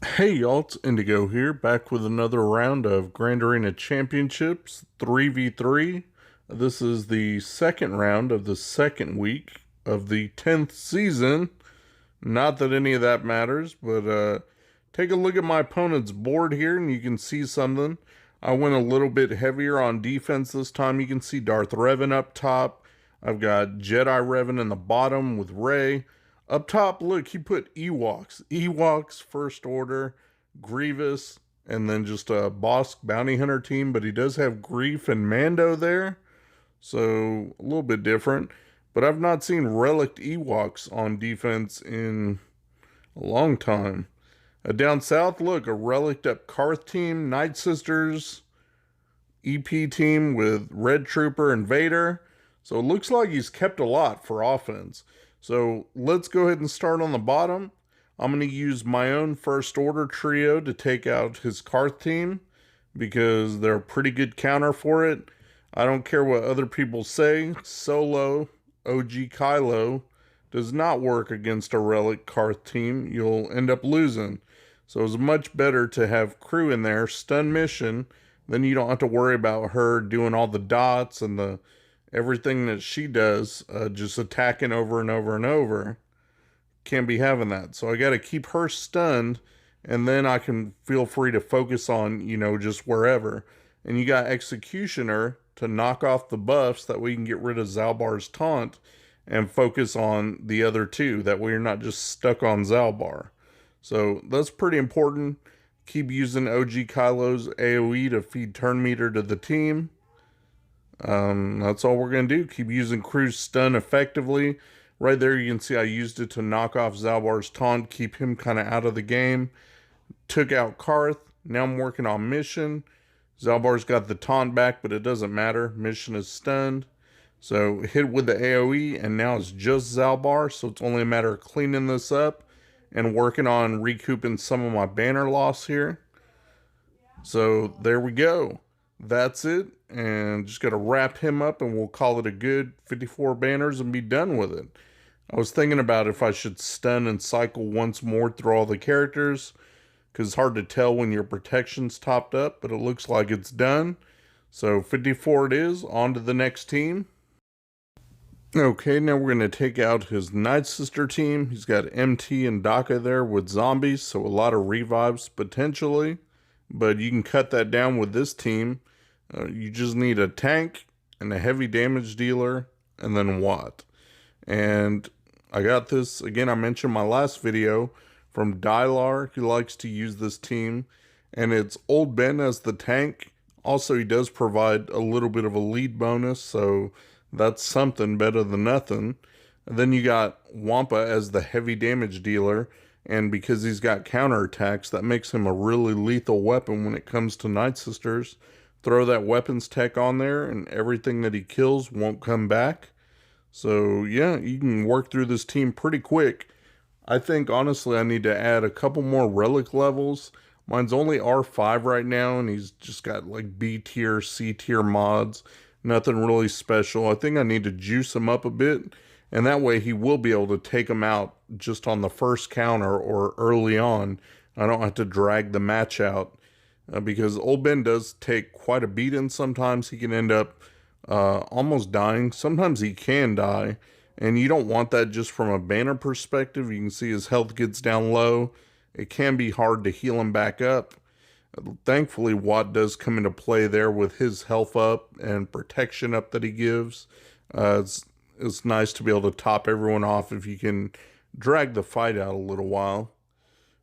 Hey y'all, it's Indigo here, back with another round of Grand Arena Championships 3v3. This is the second round of the second week of the 10th season. Not that any of that matters, but take a look at my opponent's board here and you can see something. I went a little bit heavier on defense this time. You can see Darth Revan up top. I've got Jedi Revan in the bottom with Rey. Up top, look, he put Ewoks. Ewoks, First Order, Grievous, and then just a Bosk Bounty Hunter team. But he does have Greef and Mando there. So, a little bit different. But I've not seen Relic Ewoks on defense in a long time. Down south, look, a Relic up Karth team, Nightsisters, EP team with Red Trooper and Vader. So it looks like he's kept a lot for offense. So let's go ahead and start on the bottom. I'm going to use my own First Order trio to take out his Karth team because they're a pretty good counter for it. I don't care what other people say. Solo OG Kylo does not work against a Relic Karth team. You'll end up losing. So it's much better to have crew in there, stun mission. Then you don't have to worry about her doing all the dots and the everything that she does, just attacking over and over and over. Can't be having that. So I got to keep her stunned, and then I can feel free to focus on, just wherever. And you got Executioner to knock off the buffs, that we can get rid of Zalbar's taunt and focus on the other two. That way you're not just stuck on Zalbar. So that's pretty important. Keep using OG Kylo's AoE to feed turn meter to the team. That's all we're going to do. Keep using Crew's stun effectively. Right there you can see I used it to knock off Zalbar's taunt, keep him kind of out of the game. Took out Karth. Now I'm working on mission. Zalbar's got the taunt back, but it doesn't matter. Mission is stunned. So hit with the AoE, and now it's just Zalbar, so it's only a matter of cleaning this up and working on recouping some of my banner loss here. So there we go. That's it. And just got to wrap him up and we'll call it a good 54 banners and be done with it. I was thinking about if I should stun and cycle once more through all the characters, because it's hard to tell when your protection's topped up, but it looks like it's done. So 54 it is. On to the next team. Okay, now we're going to take out his Nightsister team. He's got MT and Daka there with zombies, so a lot of revives potentially. But you can cut that down with this team. You just need a tank and a heavy damage dealer and then Watt. And I got this, again, I mentioned my last video from Dylar, who likes to use this team. And it's Old Ben as the tank. Also, he does provide a little bit of a lead bonus, so that's something better than nothing. And then you got Wampa as the heavy damage dealer. And because he's got counterattacks, that makes him a really lethal weapon when it comes to Nightsisters. Throw that weapons tech on there and everything that he kills won't come back. So yeah, you can work through this team pretty quick. I think honestly I need to add a couple more relic levels. Mine's only R5 right now and he's just got like B tier, C tier mods. Nothing really special. I think I need to juice him up a bit. And that way he will be able to take him out just on the first counter or early on. I don't have to drag the match out. Because Old Ben does take quite a beating. Sometimes he can end up almost dying. Sometimes he can die. And you don't want that just from a banner perspective. You can see his health gets down low. It can be hard to heal him back up. Thankfully, Watt does come into play there with his health up and protection up that he gives. It's nice to be able to top everyone off if you can drag the fight out a little while.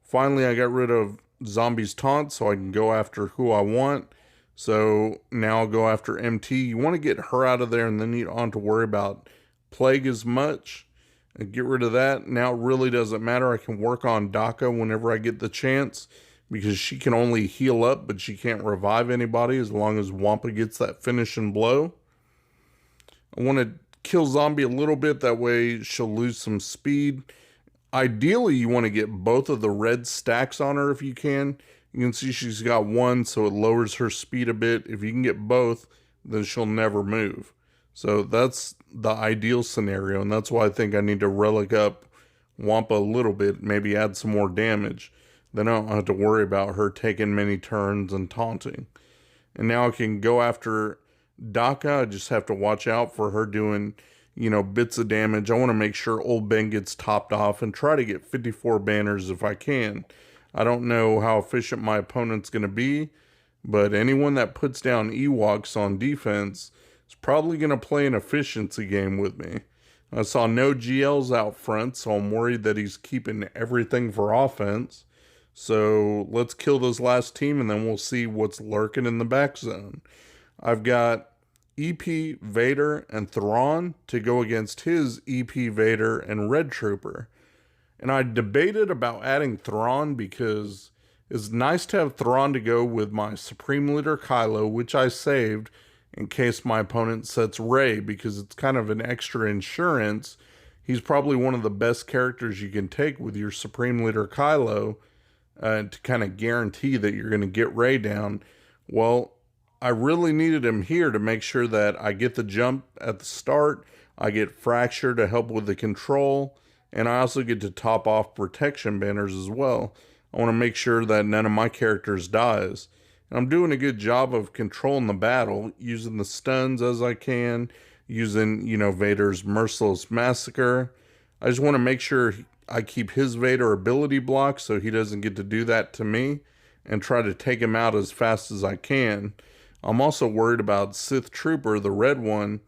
Finally, I got rid of Zombie's taunt so I can go after who I want. So now I'll go after MT. You want to get her out of there and then you don't have to worry about Plague as much. And get rid of that. Now it really doesn't matter. I can work on Daka whenever I get the chance because she can only heal up but she can't revive anybody as long as Wampa gets that finishing blow. I want to kill Zombie a little bit. That way she'll lose some speed. Ideally, you want to get both of the red stacks on her if you can. You can see she's got one, so it lowers her speed a bit. If you can get both, then she'll never move. So that's the ideal scenario, and that's why I think I need to relic up Wampa a little bit, maybe add some more damage. then I don't have to worry about her taking many turns and taunting. And now I can go after Daka. I just have to watch out for her doing, bits of damage. I want to make sure Old Ben gets topped off and try to get 54 banners if I can. I don't know how efficient my opponent's going to be, but anyone that puts down Ewoks on defense is probably going to play an efficiency game with me. I saw no GLs out front, so I'm worried that he's keeping everything for offense. So let's kill this last team, and then we'll see what's lurking in the back zone. I've got EP, Vader, and Thrawn to go against his EP, Vader, and Red Trooper. And I debated about adding Thrawn because it's nice to have Thrawn to go with my Supreme Leader Kylo, which I saved in case my opponent sets Rey, because it's kind of an extra insurance. He's probably one of the best characters you can take with your Supreme Leader Kylo to kind of guarantee that you're going to get Rey down. Well, I really needed him here to make sure that I get the jump at the start, I get Fracture to help with the control, and I also get to top off protection banners as well. I want to make sure that none of my characters dies. And I'm doing a good job of controlling the battle, using the stuns as I can, using, Vader's Merciless Massacre. I just want to make sure I keep his Vader ability blocked so he doesn't get to do that to me, and try to take him out as fast as I can. I'm also worried about Sith Trooper, the red one,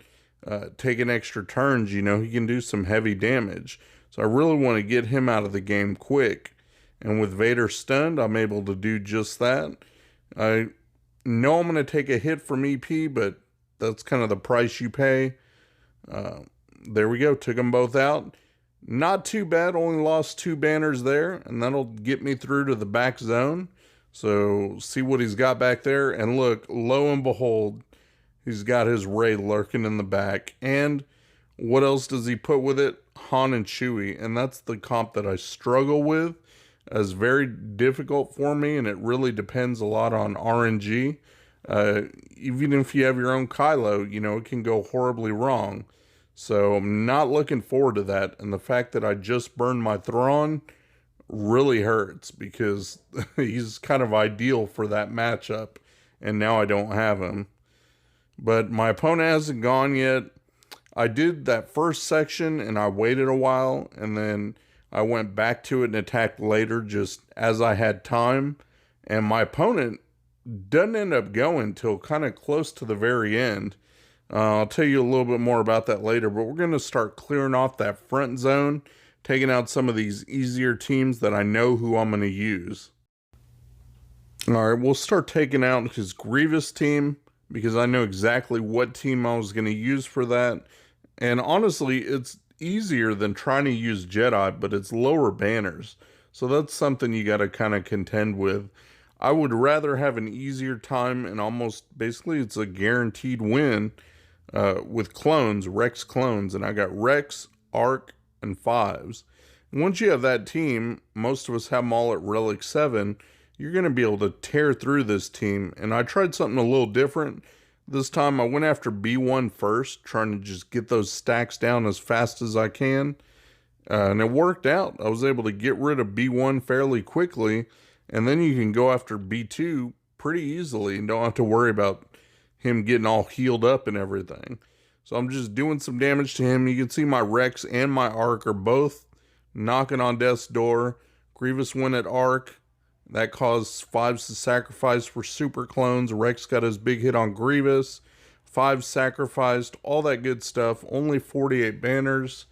taking extra turns. He can do some heavy damage. So I really want to get him out of the game quick. And with Vader stunned, I'm able to do just that. I know I'm going to take a hit from EP, but that's kind of the price you pay. There we go. Took them both out. Not too bad. Only lost 2 banners there, and that'll get me through to the back zone. So see what he's got back there. And look, lo and behold, he's got his Rey lurking in the back. And what else does he put with it? Han and Chewie. And that's the comp that I struggle with. It's very difficult for me, and it really depends a lot on RNG. Even if you have your own Kylo, it can go horribly wrong. So I'm not looking forward to that. And the fact that I just burned my Thrawn really hurts, because he's kind of ideal for that matchup, and now I don't have him. But my opponent hasn't gone yet. I did that first section, and I waited a while, and then I went back to it and attacked later just as I had time. And my opponent doesn't end up going till kind of close to the very end. I'll tell you a little bit more about that later, but we're going to start clearing off that front zone, taking out some of these easier teams that I know who I'm going to use. All right, we'll start taking out his Grievous team, because I know exactly what team I was going to use for that. And honestly, it's easier than trying to use Jedi, but it's lower banners. So that's something you got to kind of contend with. I would rather have an easier time, and almost basically it's a guaranteed win with clones, Rex clones. And I got Rex, Arc, and 5s. And once you have that team, most of us have them all at Relic 7, you're going to be able to tear through this team. And I tried something a little different. This time I went after B1 first, trying to just get those stacks down as fast as I can. And it worked out. I was able to get rid of B1 fairly quickly. And then you can go after B2 pretty easily and don't have to worry about him getting all healed up and everything. So I'm just doing some damage to him. You can see my Rex and my Arc are both knocking on death's door. Grievous went at Arc. That caused 5s to sacrifice for super clones. Rex got his big hit on Grievous. 5 sacrificed. All that good stuff. Only 48 banners.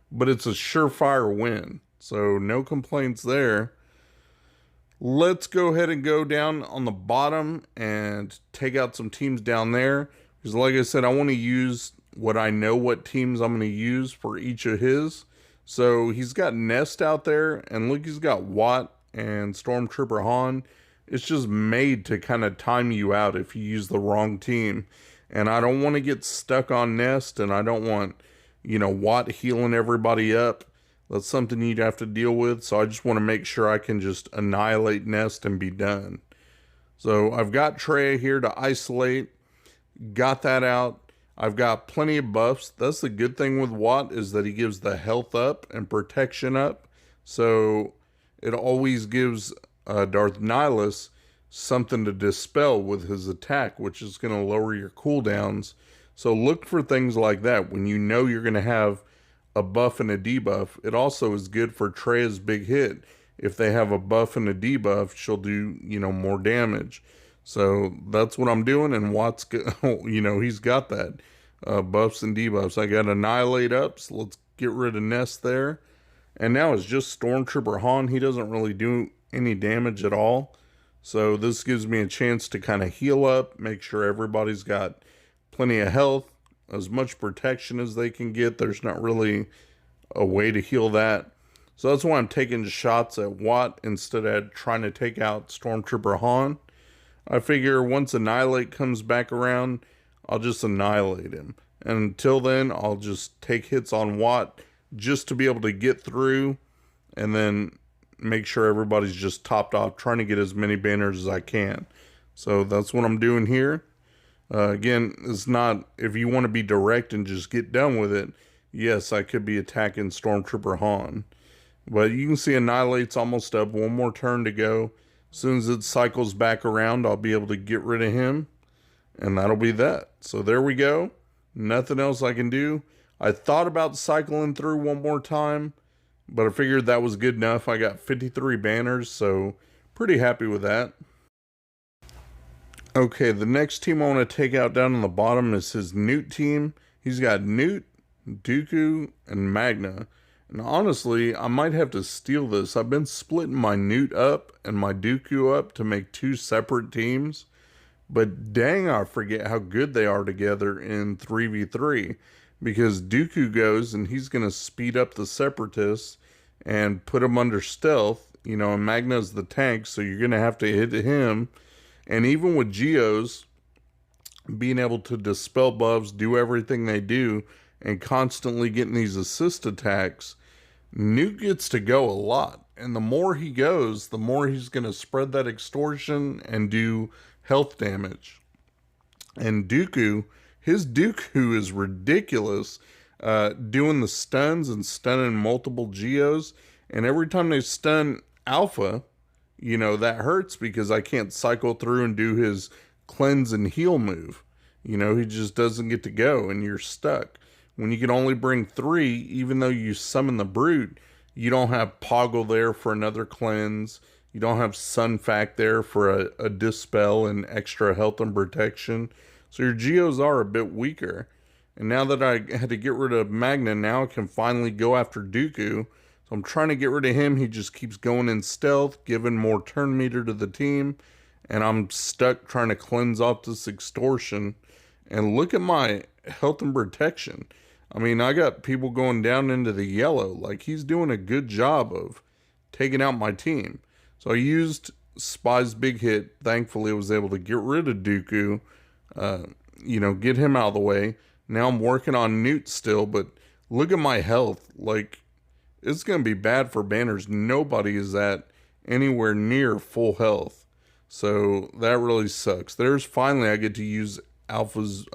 But it's a surefire win. So no complaints there. Let's go ahead and go down on the bottom and take out some teams down there. Because like I said, I want to use what I know what teams I'm going to use for each of his. So he's got Nest out there. And look, he's got Watt and Stormtrooper Han. It's just made to kind of time you out if you use the wrong team. And I don't want to get stuck on Nest. And I don't want, Watt healing everybody up. That's something you'd have to deal with. So I just want to make sure I can just annihilate Nest and be done. So I've got Trey here to isolate. Got that out. I've got plenty of buffs. That's the good thing with Watt, is that he gives the health up and protection up. So it always gives Darth Nihilus something to dispel with his attack, which is going to lower your cooldowns. So look for things like that when you know you're going to have a buff and a debuff. It also is good for Treya's big hit. If they have a buff and a debuff, she'll do, more damage. So that's what I'm doing, and Watt's, he's got that. Buffs and debuffs. I got Annihilate up, so let's get rid of Nest there. And now it's just Stormtrooper Han. He doesn't really do any damage at all. So this gives me a chance to kind of heal up, make sure everybody's got plenty of health, as much protection as they can get. There's not really a way to heal that. So that's why I'm taking shots at Watt instead of trying to take out Stormtrooper Han. I figure once Annihilate comes back around, I'll just annihilate him. And until then, I'll just take hits on Watt just to be able to get through and then make sure everybody's just topped off, trying to get as many banners as I can. So that's what I'm doing here. Again, it's not, if you want to be direct and just get done with it, yes, I could be attacking Stormtrooper Han. But you can see Annihilate's almost up, one more turn to go. As soon as it cycles back around, I'll be able to get rid of him. And that'll be that. So there we go. Nothing else I can do. I thought about cycling through one more time, but I figured that was good enough. I got 53 banners, so pretty happy with that. Okay, the next team I want to take out down on the bottom is his Newt team. He's got Newt, Dooku, and Magna. And honestly, I might have to steal this. I've been splitting my Newt up and my Dooku up to make two separate teams. But dang, I forget how good they are together in 3v3. Because Dooku goes and he's going to speed up the Separatists and put them under stealth. And Magna's the tank, so you're going to have to hit him. And even with Geos, being able to dispel buffs, do everything they do, and constantly getting these assist attacks, Newt gets to go a lot. And the more he goes, the more he's going to spread that extortion and do health damage. And Dooku, his Dooku is ridiculous, doing the stuns and stunning multiple Geos. And every time they stun Alpha, that hurts because I can't cycle through and do his cleanse and heal move. He just doesn't get to go and you're stuck. When you can only bring 3, even though you summon the Brute, you don't have Poggle there for another cleanse. You don't have Sun Fact there for a dispel and extra health and protection. So your Geos are a bit weaker. And now that I had to get rid of Magna, now I can finally go after Dooku. So I'm trying to get rid of him. He just keeps going in stealth, giving more turn meter to the team. And I'm stuck trying to cleanse off this extortion. And look at my health and protection. I mean, I got people going down into the yellow. Like, he's doing a good job of taking out my team. So I used Spy's big hit. Thankfully, I was able to get rid of Dooku. Get him out of the way. Now I'm working on Newt still, but look at my health. Like, it's going to be bad for banners. Nobody is at anywhere near full health. So that really sucks. Finally, I get to use Alpha's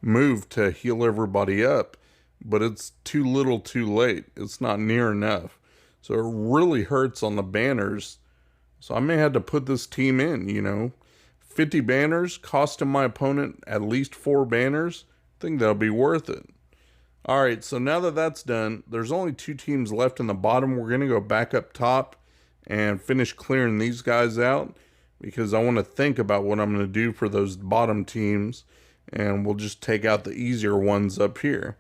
move to heal everybody up, but it's too little too late. It's not near enough. So it really hurts on the banners. So I may have to put this team in, 50 banners, costing my opponent at least 4 banners. I think that'll be worth it. All right, so now that that's done, there's only 2 teams left in the bottom. We're going to go back up top and finish clearing these guys out because I want to think about what I'm going to do for those bottom teams, and we'll just take out the easier ones up here.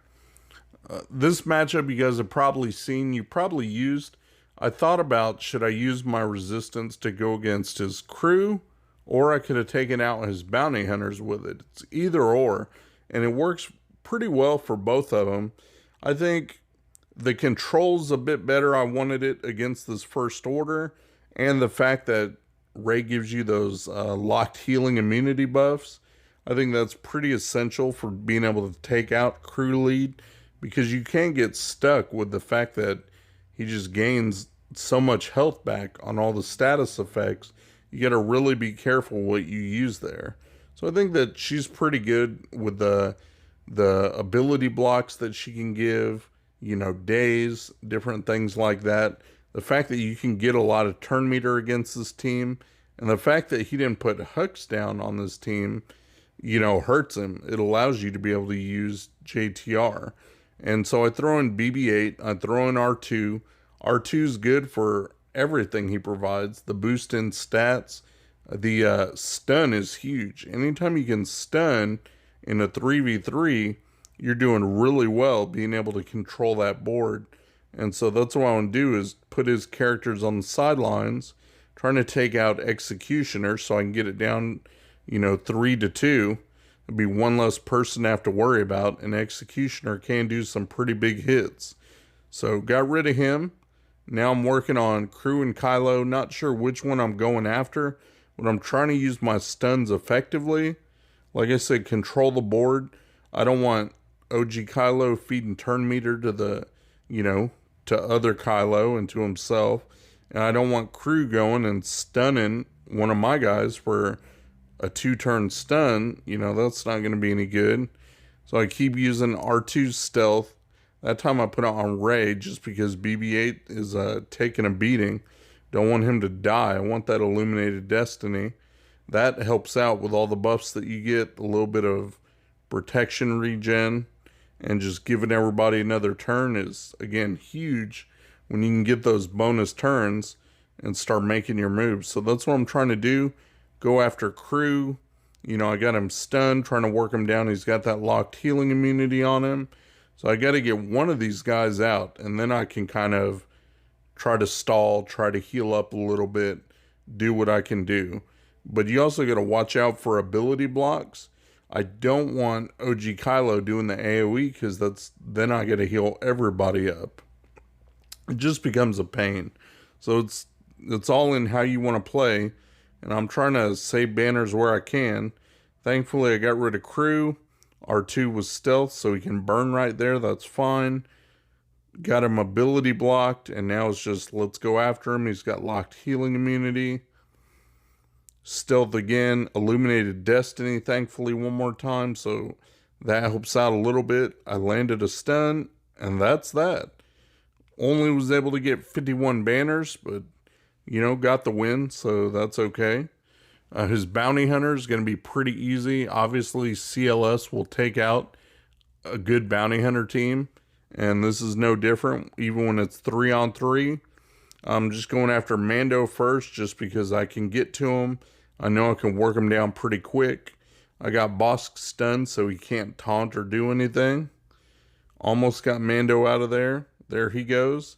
This matchup you guys have probably seen, you probably used. I thought about, should I use my resistance to go against his crew, or I could have taken out his bounty hunters with it. It's either or, and it works pretty well for both of them. I think the control's a bit better. I wanted it against this first order, and the fact that Rey gives you those locked healing immunity buffs. I think that's pretty essential for being able to take out crew lead, because you can get stuck with the fact that he just gains so much health back on all the status effects. You got to really be careful what you use there. So I think that she's pretty good with the ability blocks that she can give, days, different things like that. the fact that you can get a lot of turn meter against this team, and the fact that he didn't put Hux down on this team, hurts him. It allows you to be able to use JTR. And so I throw in BB-8, I throw in R2. R2's good for everything he provides. The boost in stats, the stun is huge. Anytime you can stun in a 3v3, you're doing really well being able to control that board. And so that's what I want to do, is put his characters on the sidelines, trying to take out Executioner so I can get it down, 3-2. It'd be one less person to have to worry about, and Executioner can do some pretty big hits. So got rid of him. Now I'm working on Crew and Kylo. Not sure which one I'm going after, but I'm trying to use my stuns effectively. Like I said, control the board. I don't want OG Kylo feeding turn meter to the, to other Kylo and to himself. And I don't want Crew going and stunning one of my guys for a 2-turn stun. That's not going to be any good. So I keep using R2's stealth. That time I put it on Ray just because BB-8 is taking a beating. Don't want him to die. I want that Illuminated Destiny. That helps out with all the buffs that you get. A little bit of protection regen and just giving everybody another turn is, again, huge when you can get those bonus turns and start making your moves. So that's what I'm trying to do. Go after Crew. I got him stunned, trying to work him down. He's got that locked healing immunity on him. So I got to get one of these guys out, and then I can kind of try to stall, try to heal up a little bit, do what I can do. But you also got to watch out for ability blocks. I don't want OG Kylo doing the AoE, because then I got to heal everybody up. It just becomes a pain. So it's all in how you want to play, and I'm trying to save banners where I can. Thankfully, I got rid of Crew. R2 was stealth, so he can burn right there. That's fine. Got him ability blocked, and now it's just let's go after him. He's got locked healing immunity. Stealth again. Illuminated Destiny, thankfully, one more time, so that helps out a little bit. I landed a stun, and that's that. Only was able to get 51 banners, but, got the win, so that's okay. His bounty hunter is going to be pretty easy. Obviously, CLS will take out a good bounty hunter team, and this is no different, even when it's 3-on-3. I'm just going after Mando first, just because I can get to him. I know I can work him down pretty quick. I got Bosk stunned, so he can't taunt or do anything. Almost got Mando out of there. There he goes.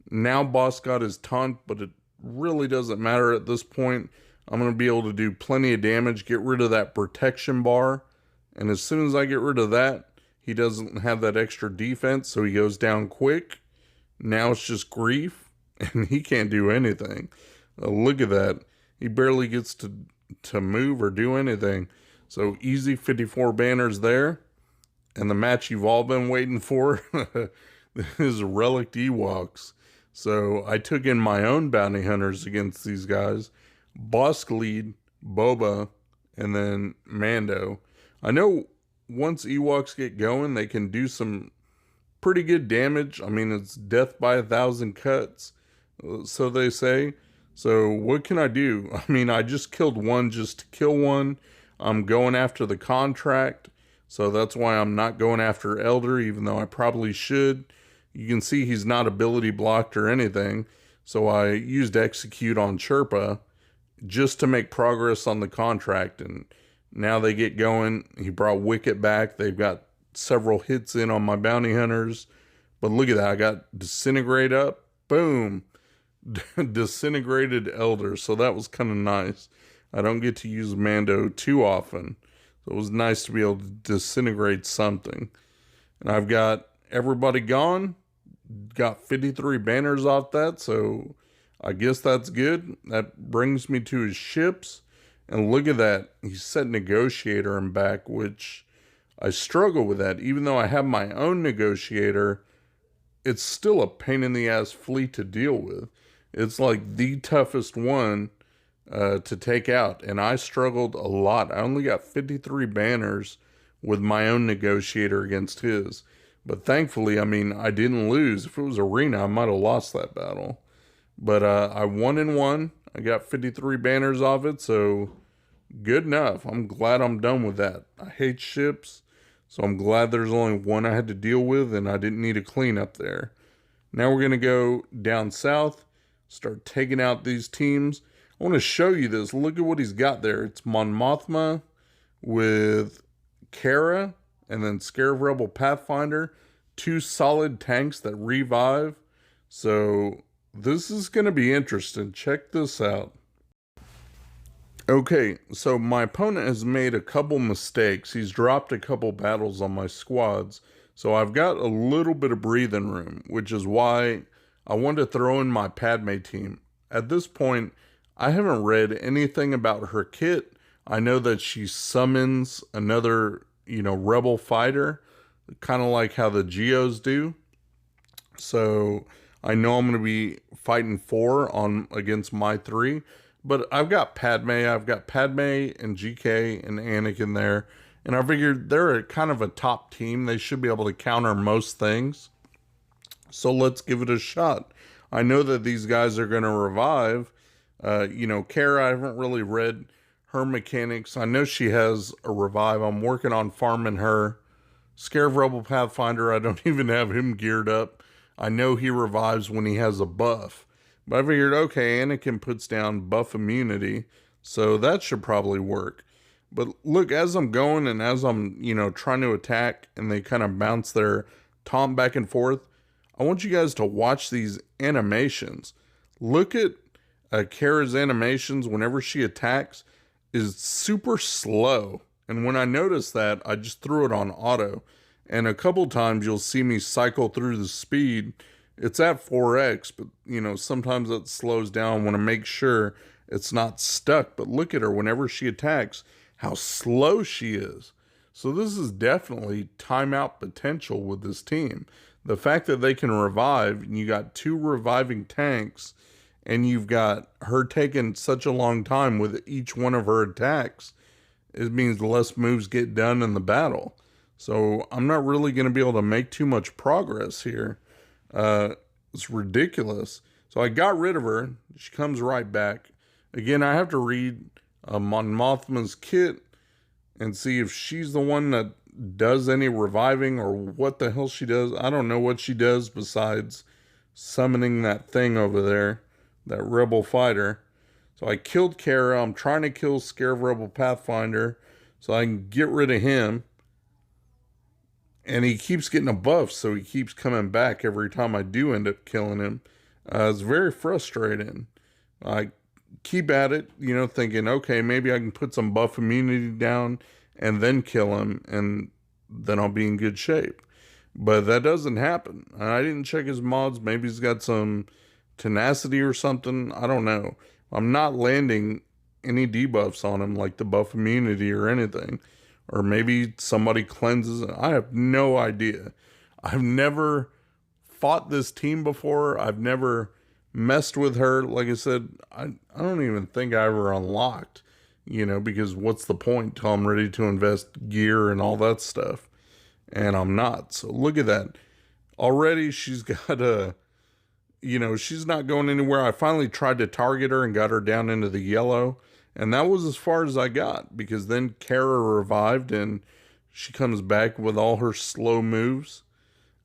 Now Bosk got his taunt, but it really doesn't matter at this point. I'm going to be able to do plenty of damage, get rid of that protection bar. And as soon as I get rid of that, he doesn't have that extra defense, so he goes down quick. Now it's just grief, and he can't do anything. Look at that. He barely gets to move or do anything. So easy 54 banners there. And the match you've all been waiting for is Relic Ewoks. So I took in my own bounty hunters against these guys. Bosk lead, Boba, and then Mando. I know once Ewoks get going, they can do some pretty good damage. I mean, it's death by 1,000 cuts, so they say. So what can I do? I mean, I just killed one just to kill one. I'm going after the contract, so that's why I'm not going after Elder, even though I probably should. You can see he's not ability blocked or anything, so I used Execute on Chirpa just to make progress on the contract, and now they get going. He brought Wicket back. They've got several hits in on my bounty hunters, but look at that. I got Disintegrate up. Boom. Disintegrated Elder, so that was kind of nice. I don't get to use Mando too often, so it was nice to be able to disintegrate something. And I've got everybody gone. Got 53 banners off that, so I guess that's good. That brings me to his ships. And look at that. He set Negotiator in back, which I struggle with that. Even though I have my own Negotiator, it's still a pain in the ass fleet to deal with. It's like the toughest one to take out. And I struggled a lot. I only got 53 banners with my own Negotiator against his. But thankfully, I mean, I didn't lose. If it was Arena, I might have lost that battle. But I won and won. I got 53 banners off it, so good enough. I'm glad I'm done with that. I hate ships, so I'm glad there's only one I had to deal with and I didn't need a cleanup there. Now we're going to go down south, start taking out these teams. I want to show you this. Look at what he's got there. It's Mon Mothma with Kara and then Scarab Rebel Pathfinder. 2 solid tanks that revive. So this is going to be interesting. Check this out. Okay, so my opponent has made a couple mistakes. He's dropped a couple battles on my squads. So I've got a little bit of breathing room, which is why I wanted to throw in my Padme team. At this point, I haven't read anything about her kit. I know that she summons another, rebel fighter, kind of like how the Geos do. So I know I'm going to be fighting 4 against my 3. But I've got Padme and GK and Anakin there. And I figured they're kind of a top team. They should be able to counter most things. So let's give it a shot. I know that these guys are going to revive. Kara, I haven't really read her mechanics. I know she has a revive. I'm working on farming her. Scarab Rebel Pathfinder, I don't even have him geared up. I know he revives when he has a buff. But I figured, okay, Anakin puts down buff immunity, so that should probably work. But look, as I'm going and as I'm, trying to attack and they kind of bounce their taunt back and forth, I want you guys to watch these animations. Look at Kara's animations whenever she attacks is super slow. And when I noticed that, I just threw it on auto. And a couple times you'll see me cycle through the speed. It's at 4x, but, sometimes it slows down. I want to make sure it's not stuck. But look at her whenever she attacks, how slow she is. So this is definitely timeout potential with this team. The fact that they can revive, and you got 2 reviving tanks, and you've got her taking such a long time with each one of her attacks, it means less moves get done in the battle. So I'm not really going to be able to make too much progress here. It's ridiculous. So I got rid of her. She comes right back. Again, I have to read Mon Mothma's kit and see if she's the one that does any reviving or what the hell she does. I don't know what she does besides summoning that thing over there, that rebel fighter. So I killed Kara. I'm trying to kill Scarab Rebel Pathfinder so I can get rid of him. And he keeps getting a buff, so he keeps coming back every time I do end up killing him. It's very frustrating. I keep at it, thinking, okay, maybe I can put some buff immunity down and then kill him, and then I'll be in good shape. But that doesn't happen. I didn't check his mods. Maybe he's got some tenacity or something. I don't know. I'm not landing any debuffs on him, like the buff immunity or anything. Or maybe somebody cleanses it. I have no idea. I've never fought this team before. I've never messed with her. Like I said, I don't even think I ever unlocked, because what's the point till I'm ready to invest gear and all that stuff? And I'm not. So look at that. Already she's got she's not going anywhere. I finally tried to target her and got her down into the yellow. And that was as far as I got, because then Kara revived and she comes back with all her slow moves.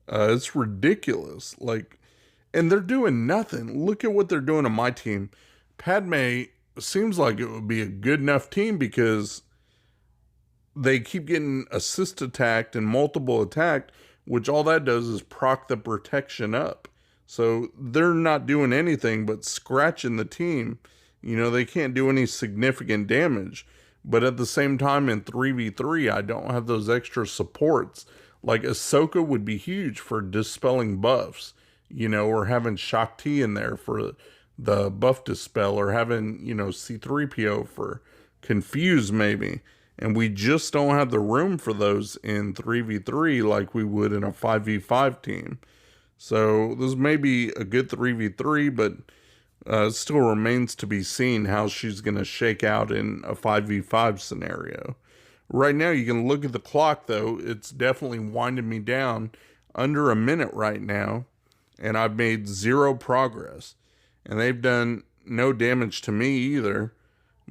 It's ridiculous. And they're doing nothing. Look at what they're doing to my team. Padme seems like it would be a good enough team because they keep getting assist attacked and multiple attacked, which all that does is proc the protection up. So they're not doing anything but scratching the team. They can't do any significant damage. But at the same time, in 3v3, I don't have those extra supports. Like Ahsoka would be huge for dispelling buffs, or having Shakti in there for the buff dispel, or having, C-3PO for confuse maybe. And we just don't have the room for those in 3v3 like we would in a 5v5 team. So this may be a good 3v3, but it still remains to be seen how she's going to shake out in a 5v5 scenario. Right now, you can look at the clock, though. It's definitely winding me down under a minute right now, and I've made 0 progress. and they've done no damage to me either.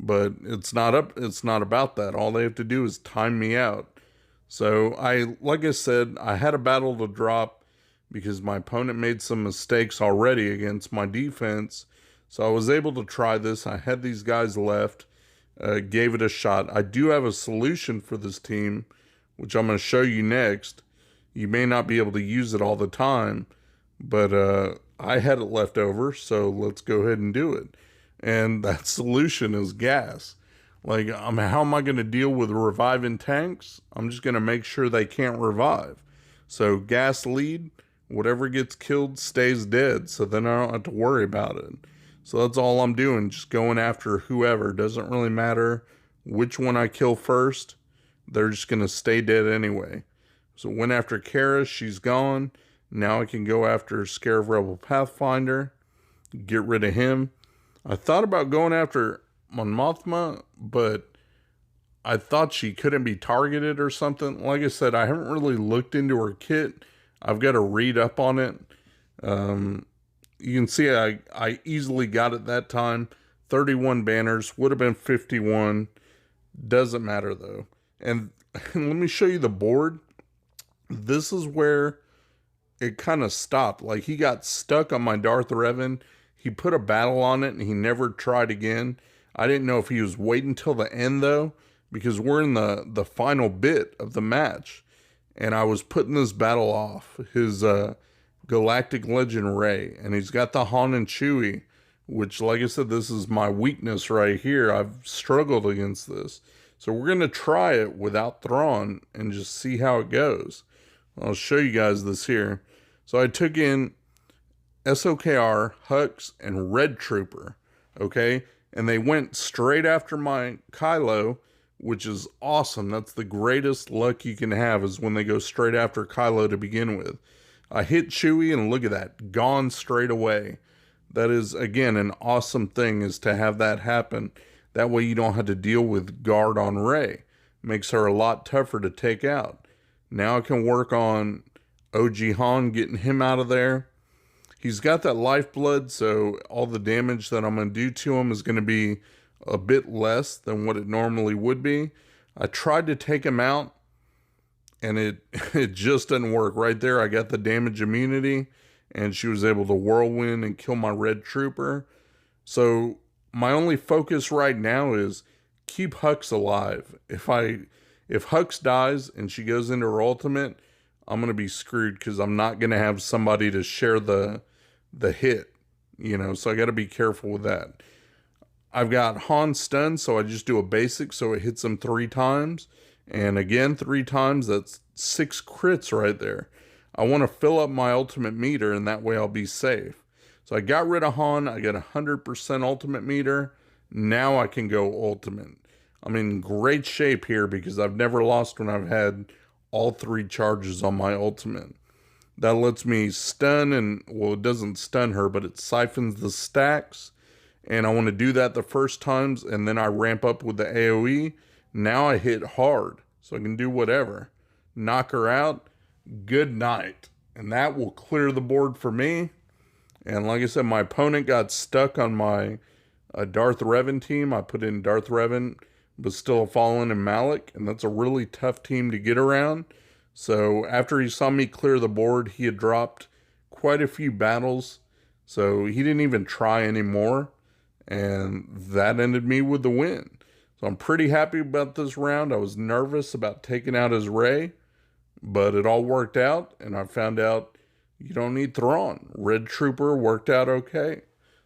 But it's not about that. All they have to do is time me out. So like I said, I had a battle to drop because my opponent made some mistakes already against my defense. So I was able to try this. I had these guys left, gave it a shot. I do have a solution for this team, which I'm going to show you next. You may not be able to use it all the time, but I had it left over, so let's go ahead and do it. And that solution is gas. Like, how am I going to deal with reviving tanks? I'm just going to make sure they can't revive. So gas lead, whatever gets killed stays dead, so then I don't have to worry about it. So that's all I'm doing, just going after whoever. Doesn't really matter which one I kill first. They're just going to stay dead anyway. So went after Kara, she's gone. Now I can go after Scarab Rebel Pathfinder, get rid of him. I thought about going after Mon Mothma, but I thought she couldn't be targeted or something. Like I said, I haven't really looked into her kit. I've got to read up on it. You can see I easily got it that time. 31 banners, would have been 51. Doesn't matter though. And let me show you the board. This is where it kind of stopped. Like, he got stuck on my Darth Revan. He put a battle on it and he never tried again. I didn't know if he was waiting till the end though, because we're in the final bit of the match. And I was putting this battle off. His Galactic Legend Rey. And he's got the Han and Chewie, which, like I said, this is my weakness right here. I've struggled against this. So we're going to try it without Thrawn and just see how it goes. I'll show you guys this here. So I took in SOKR, Hux, and Red Trooper, okay? And they went straight after my Kylo, which is awesome. That's the greatest luck you can have, is when they go straight after Kylo to begin with. I hit Chewie, and look at that, gone straight away. That is, again, an awesome thing, is to have that happen. That way you don't have to deal with guard on Rey. Makes her a lot tougher to take out. Now I can work on OG Han, getting him out of there. He's got that lifeblood, so all the damage that I'm going to do to him is going to be a bit less than what it normally would be. I tried to take him out, and it just didn't work. Right there, I got the damage immunity, and she was able to whirlwind and kill my Red Trooper. So my only focus right now is keep Hux alive. If Hux dies and she goes into her ultimate, I'm going to be screwed, because I'm not going to have somebody to share the hit, so I got to be careful with that. I've got Han stunned, so I just do a basic, so it hits him 3 times. And again, 3 times, that's 6 crits right there. I want to fill up my ultimate meter, and that way I'll be safe. So I got rid of Han, I got 100% ultimate meter. Now I can go ultimate. I'm in great shape here, because I've never lost when I've had all 3 charges on my ultimate. That lets me stun, and, well, it doesn't stun her, but it siphons the stacks. And I want to do that the first times, and then I ramp up with the AoE. Now I hit hard, so I can do whatever. Knock her out, good night. And that will clear the board for me. And like I said, my opponent got stuck on my Darth Revan team. I put in Darth Revan, but still Fallen and Malik, and that's a really tough team to get around. So after he saw me clear the board, he had dropped quite a few battles, so he didn't even try anymore, and that ended me with the win. So I'm pretty happy about this round. I was nervous about taking out his Rey, but it all worked out, and I found out you don't need Thrawn. Red Trooper worked out okay.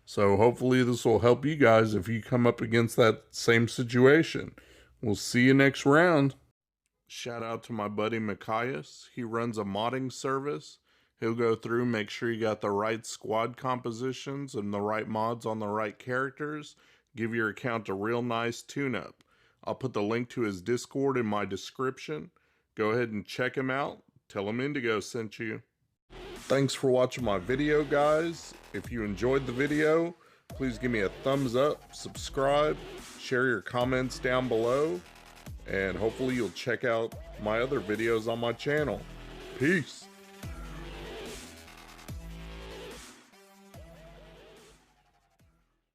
So hopefully this will help you guys if you come up against that same situation. We'll see you next round. Shout out to my buddy Mikayas. He runs a modding service. He'll go through, make sure you got the right squad compositions and the right mods on the right characters. Give your account a real nice tune-up. I'll put the link to his Discord in my description. Go ahead and check him out. Tell him Indigo sent you. Thanks for watching my video, guys. If you enjoyed the video, please give me a thumbs up, subscribe, share your comments down below, and hopefully you'll check out my other videos on my channel. Peace.